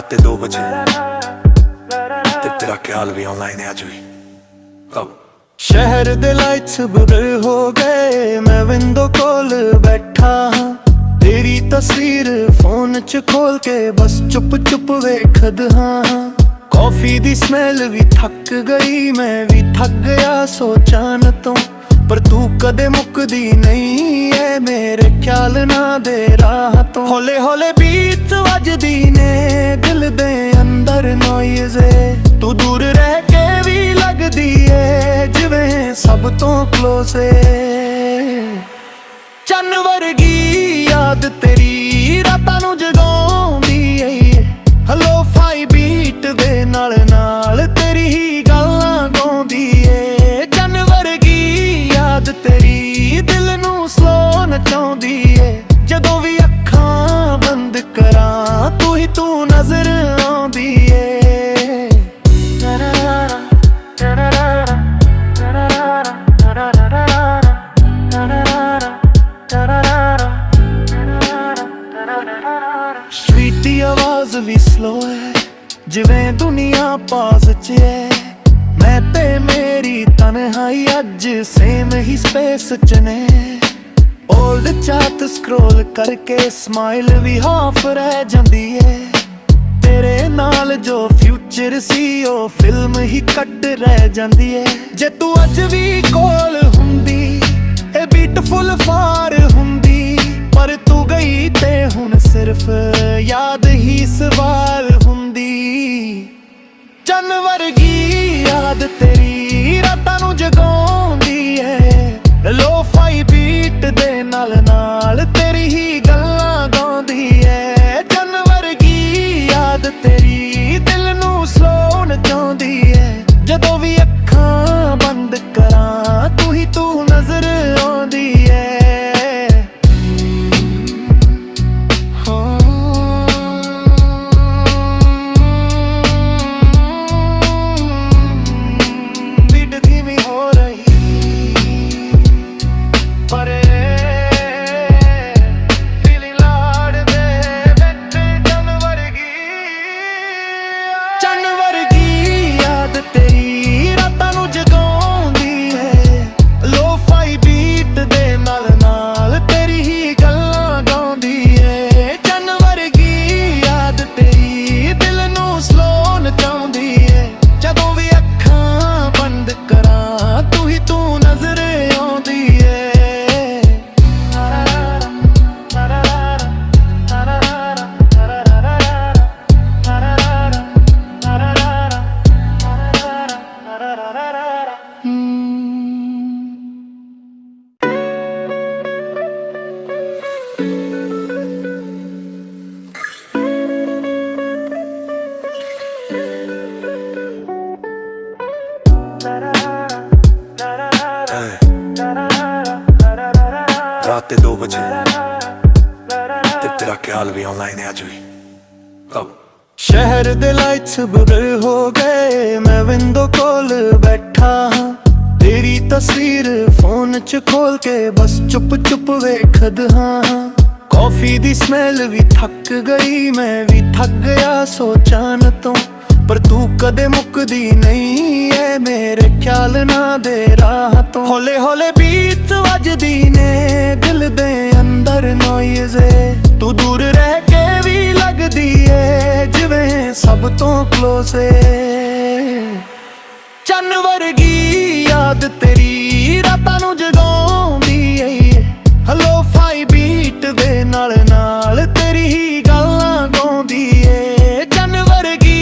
रात 2 बजे ते तेरा ख्याल भी ऑनलाइन है अज भी। अब शहर दे लाइट्स ब्लर हो गए, मैं विंडो कोल बैठा हाँ। तेरी तस्वीर फोन च खोल के बस चुप चुप वेखद हाँ। कॉफी दी स्मेल भी थक गई, मैं भी थक गया सोचन तो, पर तू कदे मुकदी नहीं है मेरे ख्याल ना दे राह तो। हौले हौले बीट वजदी ने दिल दे अंदर नॉइज़े, तू दूर रह के भी लगदी है जिवें सब तो क्लोज है। चन्न वर्गी याद तेरी रातां नूं जगाउंदी है, हलो फाई बीट दे नाल नाल तेरी ही गल्लां गाउंदी है। चन्न वर्गी याद तेरी दिल नूं स्लो नचाउंदी है, जदों भी अखां बंद करां तू ही तू नजर आउंदी है। स्वीटी आवाज भी स्लो है, जिवें दुनिया पास च है। मैं ते मेरी तन्हाई अज सेम ही स्पेस च ने। ओल्ड चाट स्क्रोल करके स्माइल भी हाफ रह जांदी है। तेरे नाल जो फ्यूचर सी ओ फिल्म ही कट रह जांदी है। जे तू अज भी कोल हुंदी ए ब्यूटीफुल फार हुंदी, पर तू गई ते हुण सिर्फ याद ही सवाल हुंदी। चन्न वर्गी याद तेरी रातां नूं जगाउंदी है, लो फाई बीट दे नाल नाल तेरी ही गल्लां गाउंदी है। चन्न वर्गी याद तेरी दिल नूं स्लो नचाउंदी है, जदों भी अखां बंद करां तू ही तू नजर आउंदी है। रात 2 बजे ते तेरा ख्याल भी ऑनलाइन है अज भी। अब शहर दे लाइट्स ब्लर हो गए, मैं विंडो कोल बैठा हाँ। तेरी तस्वीर फोन च खोल के बस चुप चुप वेखद हाँ। कॉफी दी स्मेल भी थक गई, मैं भी थक गया सोचन तो, पर तू कदे मुकदी नहीं है मेरे ख्याल ना दे राह तो। हौले हौले बीट वजदी ने दिल दे अंदर नॉइज़े, तू दूर रह के भी लगदी है जिवें सब तो क्लोज है। चन्न वर्गी याद तेरी रातां नूं जगाउंदी है, हलो फाई बीट दे नाल नाल तेरी ही गल्लां गाउंदी है। चन्न वर्गी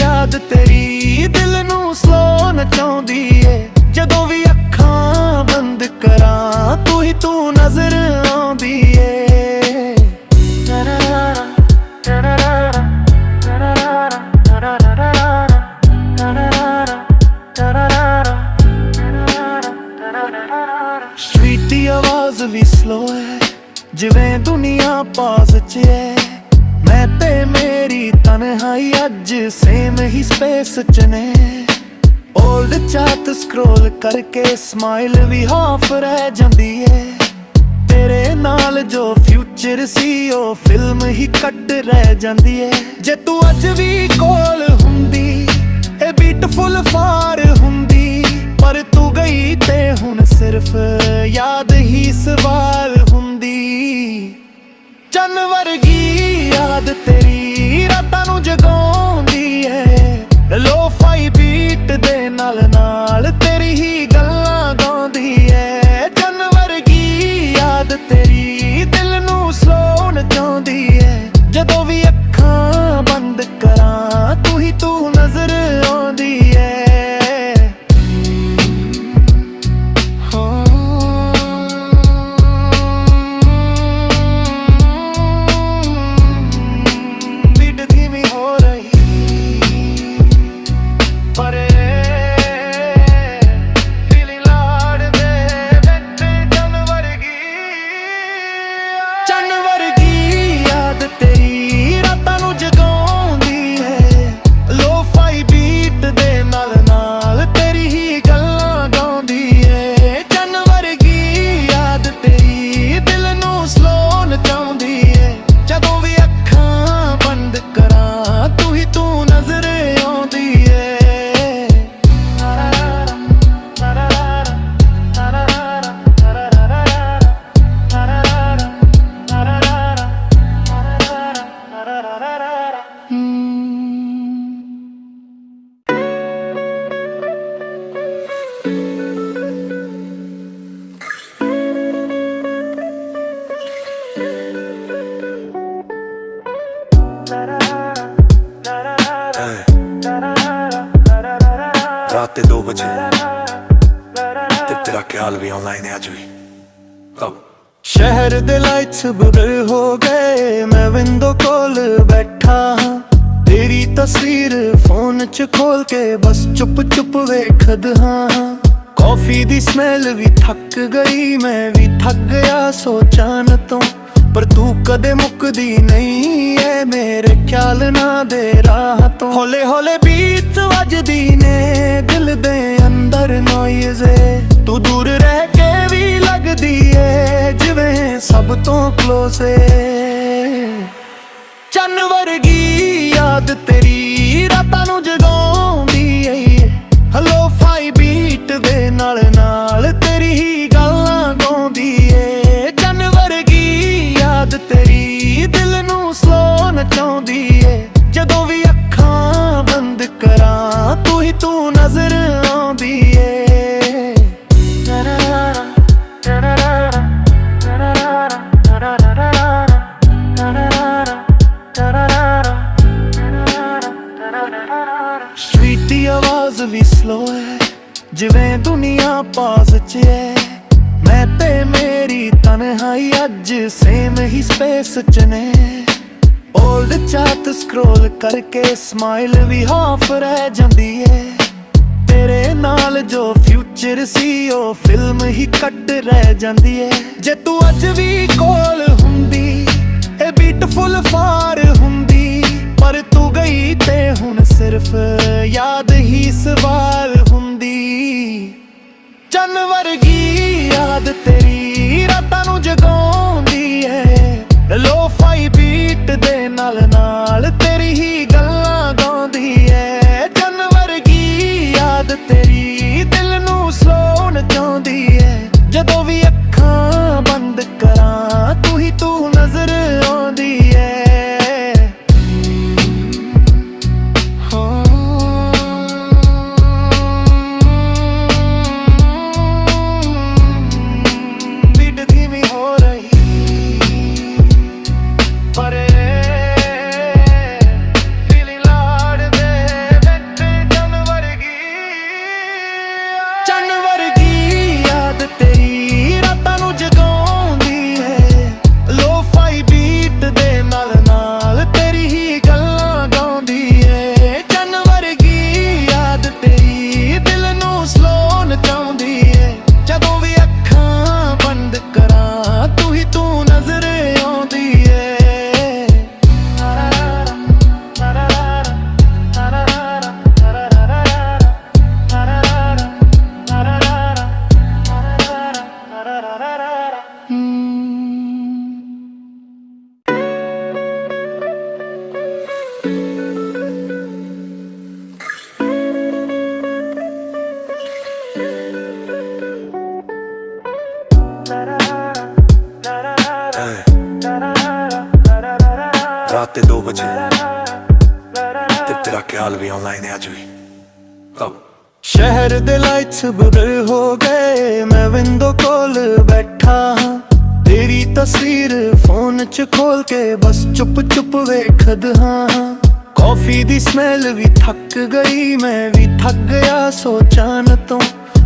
याद तेरी दिल नूं स्लो नचाउंदी है, जदों भी अखां बंद करां तू ही तू नजर आउंदी है। स्वीटी आवाज भी स्लो है, जिवें दुनिया पास च है। मैं ते मेरी तन्हाई अज सेम ही स्पेस च ने। ओल्ड चाट स्क्रोल करके स्माइल भी हाफ रह जांदी है। ਤੇਰੇ ਨਾਲ ਜੋ ਫਿਊਚਰ ਸੀ ਉਹ ਫਿਲਮ ਹੀ ਕੱਟ ਰਹਿ ਜਾਂਦੀ ਏ। ਜੇ ਤੂੰ ਅੱਜ ਵੀ ਕੋਲ ਹੁੰਦੀ ਇਹ ਬਿਊਟੀਫੁਲ ਫਾਰ ਹੁੰਦੀ, ਪਰ ਤੂੰ ਗਈ ਤੇ ਹੁਣ ਸਿਰਫ ਯਾਦ ਹੀ ਸਵਾਲ ਹੁੰਦੀ। ਚੰਨ ਵਰਗੀ ਯਾਦ ਤੇਰੀ ਰਾਤਾਂ ਨੂੰ ਜਗਾਉਂਦੀ ਏ, ਲੋ-ਫਾਈ ਬੀਟ ਦੇ ਨਾਲ ਨਾਲ ਤੇਰੀ ਹੀ ਗੱਲਾਂ ਗਾਉਂਦੀ ਏ। ਚੰਨ ਵਰਗੀ ਯਾਦ ਤੇਰੀ ਦਿਲ ਨੂੰ ਸਲੋ ਨਚਾਉਂਦੀ ਏ, ਜਦੋਂ ਵੀ ਅੱਖਾਂ ਬੰਦ ਕਰਾਂ ਤੂੰ ਹੀ ਤੂੰ ਨਜ਼ਰ ਆਉਂਦੀ ਏ। ਬੀਟ ਧੀਮੀ ਹੋ ਰਹੀ ਪਰ ਦਿਲ ਲਾੜਦੇ ਵਿੱਚ ਚੰਨ ਵਰਗੀ ਯਾਦ ਤੇਰੀ ਰਾਤਾਂ ਨੂੰ ਜਗਾਉਂਦੀ ਏ, ਲੋ-ਫਾਈ ਬੀਟ ਦੇ ਨਾਲ ਨਾਲ ਤੇਰੀ ਹੀ ਗੱਲਾਂ ਗਾਉਂਦੀ ਏ। ਚੰਨ ਵਰਗੀ ਯਾਦ ਤੇਰੀ ਦਿਲ ਨੂੰ ਸਲੋ ਨਚਾਉਂਦੀ ਏ, ਜਦੋਂ ਵੀ ਅੱਖਾਂ ਬੰਦ ਕਰਾਂ ਤੂੰ ਹੀ ਤੂੰ ਨਜ਼ਰ ਆਉਂਦੀ ਏ। रात के 2 बजे ते तेरा ख्याल भी ऑनलाइन है आज भी। अब ਸ਼ਹਿਰ ਦੇ ਲਾਈਟਸ ਬਲਰ ਹੋ ਗਏ, ਮੈਂ ਵਿੰਡੋ ਕੋਲ ਬੈਠਾ ਹਾਂ, ਤੇਰੀ ਤਸਵੀਰ ਫੋਨ 'ਚ ਖੋਲ ਕੇ ਬਸ ਚੁੱਪ ਚੁੱਪ ਵੇਖਦ ਹਾਂ। ਕੌਫੀ ਦੀ ਸਮੈਲ ਵੀ ਥੱਕ ਗਈ, ਮੈਂ ਵੀ ਥੱਕ ਗਿਆ ਸੋਚਾਂ ਤੋਂ, ਪਰ ਤੂੰ ਕਦੇ ਮੁੱਕਦੀ ਨਹੀਂ ਏ ਮੇਰੇ ਖਿਆਲ ਨਾ ਦੇ ਰਾਹ ਤੋਂ। ਹੌਲੇ ਹੌਲੇ ਬੀਟ ਵੱਜਦੀ ਨੇ ਦਿਲ ਦੇ ਅੰਦਰ ਨੋਇਜ਼ ਏ, ਤੂੰ ਦੂਰ ਰਹਿ ਕੇ ਵੀ ਲੱਗਦੀ ਏ ਜਿਵੇਂ ਸਭ ਤੋਂ ਕਲੋਜ਼ ਏ। ਚੰਨ ਵਰਗੀ ਯਾਦ ਤੇਰੀ ਰਾਤਾਂ ਨੂੰ ਜਗਾਉਂਦੀ ਏ, ਲੋ-ਫਾਈ ਬੀਟ ਦੇ ਨਾਲ ਨਾਲ ਤੇਰੀ ਹੀ ਗੱਲਾਂ ਗਾਉਂਦੀ ਏ। ਚੰਨ ਵਰਗੀ ਯਾਦ ਤੇਰੀ ਦਿਲ ਨੂੰ ਸਲੋ ਨਚਾਉਂਦੀ ਏ, ਜਦੋਂ ਵੀ ਅੱਖਾਂ ਬੰਦ ਕਰਾਂ ਤੂੰ ਹੀ ਤੂੰ ਨਜ਼ਰ ਆਉਂਦੀ ਏ। ਸਟਰੀਟ ਦੀ ਆਵਾਜ਼ ਵੀ ਸਲੋ ਹੈ ਜਿਵੇਂ ਦੁਨੀਆ ਪਾਸ 'ਚ ਏ, ਮੈਂ ਤੇ ਮੇਰੀ ਤਨਹਾਈ ਅੱਜ ਸੇਮ ਹੀ ਸਪੇਸ 'ਚ ਨੇ। ਓਲਡ ਚਾਟ ਸਕਰੋਲ ਕਰਕੇ ਸਮਾਈਲ ਵੀ ਹਾਫ ਰਹਿ ਜਾਂਦੀ ਏ, ਤੇਰੇ ਨਾਲ ਜੋ ਫਿਊਚਰ ਸੀ ਉਹ ਫਿਲਮ ਹੀ ਕੱਟ ਰਹਿ ਜਾਂਦੀ ਏ। ਜੇ ਤੂੰ ਅੱਜ ਵੀ ਕੋਲ ਹੁੰਦੀ ਇਹ ਬਿਊਟੀਫੁਲ ਫਾਰ ਹੁੰਦੀ, ਪਰ ਤੂੰ ਗਈ ਤੇ ਹੁਣ ਸਿਰਫ ਯਾਦ ਹੀ ਸਵਾਲ ਹੁੰਦੀ। ਚੰਨ ਵਰਗੀ ਯਾਦ ਤੇਰੀ ਰਾਤਾਂ ਨੂੰ ਜਗਾਉਂਦੀ ਏ, ਲੋ-ਫਾਈ ਬੀਟ ਦੇ ਨਾਲ ਨਾਲ ਤੇਰੀ ਹੀ ਗੱਲਾਂ ਗਾਉਂਦੀ ਏ। ਚੰਨ ਵਰਗੀ ਯਾਦ ਤੇਰੀ ਦਿਲ ਨੂੰ ਸਲੋ ਨਚਾਉਂਦੀ ਏ, ਜਦੋਂ ਵੀ ਅੱਖਾਂ ਬੰਦ ਕਰਾਂ ਤੂੰ ਹੀ ਤੂੰ ਨਜ਼ਰ ਆਉਂਦੀ ਏ। ਬੀਟ ਧੀਮੀ ਹੋ ਰਹੀ ਪਰ ਦਿਲ ਵਜੇ ਤੇ ਤੇਰਾ ਖਿਆਲ ਵੀ ਆਨਲਾਈਨ ਹੈ ਅੱਜ ਵੀ ਸ਼ਹਿਰ ਦੇ ਲਾਈਟਸ ਬਲਰ ਹੋ ਗਏ, ਮੈਂ ਵਿੰਡੋ ਕੋਲ ਬੈਠਾ ਹਾਂ, ਤੇਰੀ ਤਸਵੀਰ ਫੋਨ 'ਚ ਖੋਲ ਕੇ ਬਸ ਚੁੱਪ ਚੁੱਪ ਵੇਖਦਾ ਹਾਂ। ਕੌਫੀ ਦੀ ਸਮੈਲ ਵੀ ਥੱਕ ਗਈ, ਮੈਂ ਵੀ ਥੱਕ ਗਿਆ ਸੋਚਾਂ ਤੋਂ,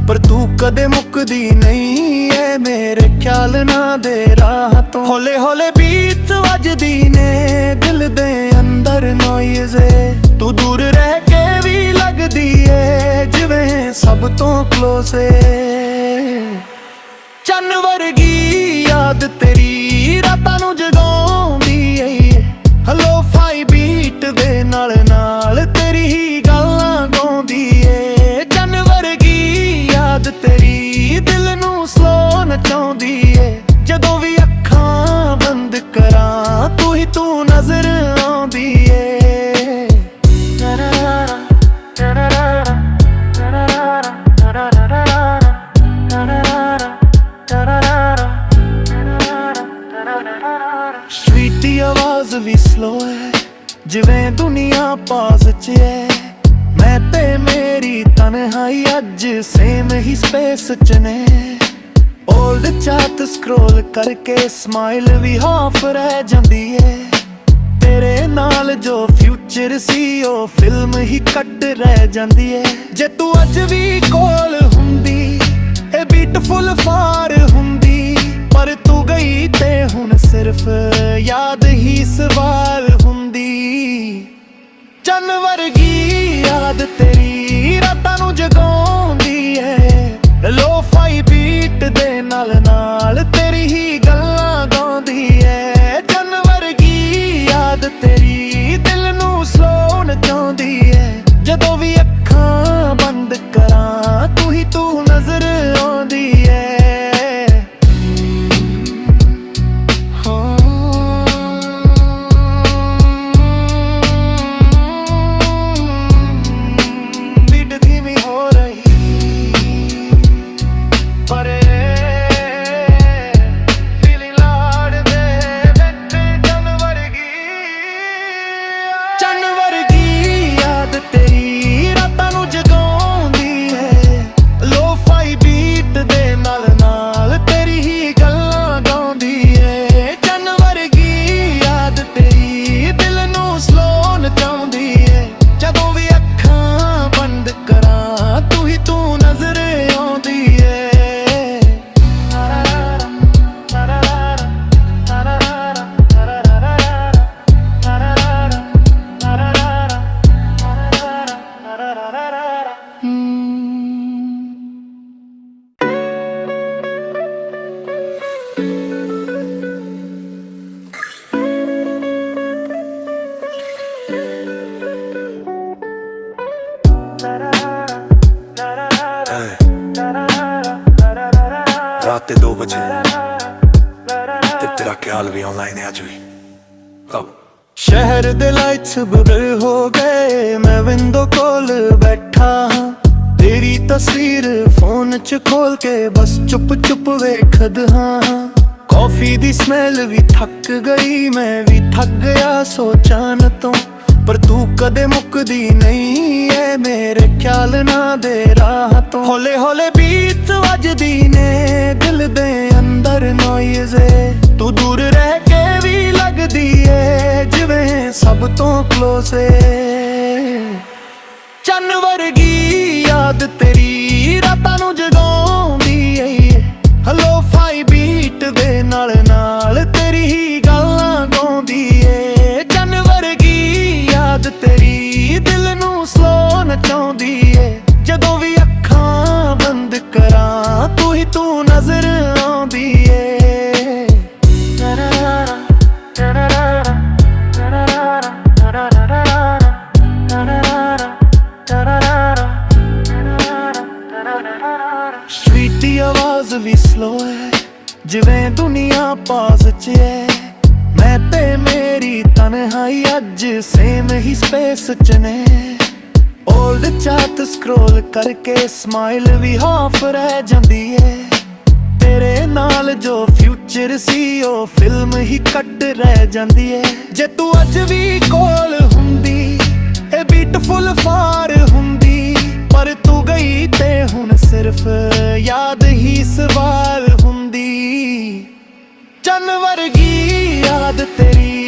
ਪਰ ਤੂੰ ਕਦੇ ਮੁੱਕਦੀ ਨਹੀਂ ਏ ਮੇਰੇ ਖਿਆਲ ਨਾ ਦੇ ਰਾਹ ਤੋਂ। ਹੌਲੇ ਹੌਲੇ ਬੀਟ ਵੱਜਦੀ ਨੇ ਦਿਲ ਦੇ ਅੰਦਰ ਨੋਇਜ਼ ਏ, ਤੂੰ ਦੂਰ ਰਹਿ ਕੇ ਵੀ ਲੱਗਦੀ ਏ ਜਿਵੇਂ ਸਭ ਤੋਂ ਕਲੋਜ਼ ਏ। ਚੰਨ ਵਰਗੀ ਯਾਦ ਤੇਰੀ ਰਾਤਾਂ ਨੂੰ ਜਗਾਉਂਦੀ ਏ, ਹਲੋ ਫਾਈ ਬੀਟ ਦੇ ਨਾਲ ਨਾਲ ਤੇਰੀ ਹੀ ਗੱਲਾਂ ਗਾਉਂਦੀ ਏ। ਚੰਨ ਵਰਗੀ ਯਾਦ ਤੇਰੀ ਦਿਲ ਨੂੰ ਸਲੋ ਨਚਾਉਂਦੀ ਏ, ਜਦੋਂ ਵੀ ਅੱਖਾਂ ਬੰਦ ਕਰਾਂ ਤੂੰ ਹੀ ਤੂੰ ਨਜ਼ਰ ਆਉਂਦੀ ਏ। ਸਟਰੀਟ ਦੀ ਆਵਾਜ਼ ਵੀ ਸਲੋ ਹੈ ਜਿਵੇਂ ਦੁਨੀਆ ਪਾਸ 'ਚ ਹੈ, ਮੈਂ ਤੇ ਮੇਰੀ ਤਨਹਾਈ ਅੱਜ ਸੇਮ ਹੀ ਸਪੇਸ 'ਚ ਨੇ। ਓਲਡ ਚਾਟ ਸਕਰੋਲ ਕਰਕੇ ਸਮਾਈਲ ਵੀ ਹਾਫ ਰਹਿ ਜਾਂਦੀ ਏ, ਤੇਰੇ ਨਾਲ ਜੋ ਫਿਊਚਰ ਸੀ ਉਹ ਫਿਲਮ ਹੀ ਕੱਟ ਰਹਿ ਜਾਂਦੀ ਏ। ਜੇ ਤੂੰ ਅੱਜ ਵੀ ਕੋਲ ਹੁੰਦੀ ਇਹ ਬਿਊਟੀਫੁਲ ਫਾਰ ਹੁੰਦੀ, ਪਰ ਤੂੰ ਗਈ ਤੇ ਹੁਣ ਸਿਰਫ ਯਾਦ ਹੀ ਸਵਾਲ ਹੁੰਦੀ। ਚੰਨ ਵਰਗੀ ਯਾਦ ਤੇਰੀ ਰਾਤਾਂ ਨੂੰ ਜਗਾਉਂਦੀ ਏ, ਲੋ ਫਾਈ ਬੀਟ ਦੇ ਨਾਲ ਨਾਲ ਤੇਰੀ ਹੀ ਗੱਲਾਂ ਗਾਉਂਦੀ ਏ। ਚੰਨ ਵਰਗੀ ਯਾਦ ਤੇਰੀ ਦਿਲ ਨੂੰ ਸਲੋ ਨਚਾਉਂਦੀ ਏ, ਜਦੋਂ ਵੀ ਅੱਖਾਂ ਬੰਦ ਕਰਾਂ ਤੂੰ ਹੀ ਤੂੰ ਨਜ਼ਰ ਆਉਂਦੀ ਏ। ਰਾਤ ਦੇ 2 ਵਜੇ ਤੇ ਤੇਰਾ ਖਿਆਲ ਵੀ ਆਨਲਾਈਨ ਹੈ ਅੱਜ ਵੀ ਸ਼ਹਿਰ ਦੇ ਲਾਈਟਸ ਬਲਰ ਹੋ ਗਏ, ਮੈਂ ਵਿੰਡੋ ਕੋਲ ਬੈਠਾ ਹਾਂ, ਤੇਰੀ ਤਸਵੀਰ ਫੋਨ 'ਚ ਖੋਲ ਕੇ ਬਸ ਚੁੱਪ ਚੁੱਪ ਵੇਖਦਾ ਹਾਂ। ਕੌਫੀ ਦੀ ਸਮੈਲ ਵੀ ਥੱਕ ਗਈ, ਮੈਂ ਵੀ ਥੱਕ ਗਿਆ ਸੋਚਾਂ ਤੋਂ, ਪਰ ਤੂੰ ਕਦੇ ਮੁੱਕਦੀ ਨਹੀਂ ਏ ਮੇਰੇ ਖਿਆਲ ਨਾ ਦੇ ਰਾਹ ਤੋਂ। ਹੌਲੇ ਹੌਲੇ ਬੀਟ ਵੱਜਦੀ ਨੇ ਦਿਲ ਦੇ ਅੰਦਰ ਨੋਇਜ਼ ਏ, ਤੂੰ ਦੂਰ ਰਹਿ ਕੇ ਵੀ ਲੱਗਦੀ ਏ ਜਿਵੇਂ ਸਭ ਤੋਂ ਕਲੋਜ਼ ਏ। ਚੰਨ ਵਰਗੀ ਯਾਦ ਤੇਰੀ ਰਾਤਾਂ ਨੂੰ ਜਗਾਉਂਦੀ ਏ, ਹਲੋ ਫਾਈ ਬੀਟ ਦੇ ਨਾਲ ਨਾਲ ਤੇਰੀ ਹੀ ਗੱਲਾਂ ਗਾਉਂਦੀ ਏ। ਚੰਨ ਵਰਗੀ ਯਾਦ ਤੇਰੀ ਦਿਲ ਨੂੰ ਸਲੋ ਨਚਾਉਂਦੀ ਏ, ਜਦੋਂ ਵੀ ਅੱਖਾਂ ਬੰਦ ਕਰਾਂ ਤੂੰ ਹੀ ਤੂੰ ਨਜ਼ਰ ਆਉਂਦੀ ਏ। ਸਟਰੀਟ ਦੀ ਆਵਾਜ਼ ਵੀ ਸਲੋ ਹੈ ਜਿਵੇਂ ਦੁਨੀਆ ਪਾਸ 'ਚ ਹੈ, ਮੈਂ ਤੇ ਮੇਰੀ ਤਨਹਾਈ ਅੱਜ ਸੇਮ ਹੀ ਸਪੇਸ 'ਚ ਨੇ। ਓਲਡ ਚਾਟ ਸਕਰੋਲ ਕਰਕੇ ਸਮਾਈਲ ਵੀ ਹਾਫ ਰਹਿ ਜਾਂਦੀ ਏ, ਤੇਰੇ ਨਾਲ ਜੋ ਫਿਊਚਰ ਸੀ ਉਹ ਫਿਲਮ ਹੀ ਕੱਟ ਰਹਿ ਜਾਂਦੀ ਏ। ਜੇ ਤੂੰ ਅੱਜ ਵੀ ਕੋਲ ਹੁੰਦੀ ਇਹ ਬਿਊਟੀਫੁਲ ਫਾਰ ਹੁੰਦੀ, ਪਰ ਤੂੰ ਗਈ ਤੇ ਹੁਣ ਸਿਰਫ ਯਾਦ ਹੀ ਸਵਾਲ ਹੁੰਦੀ। ਚੰਨ ਵਰਗੀ ਯਾਦ ਤੇਰੀ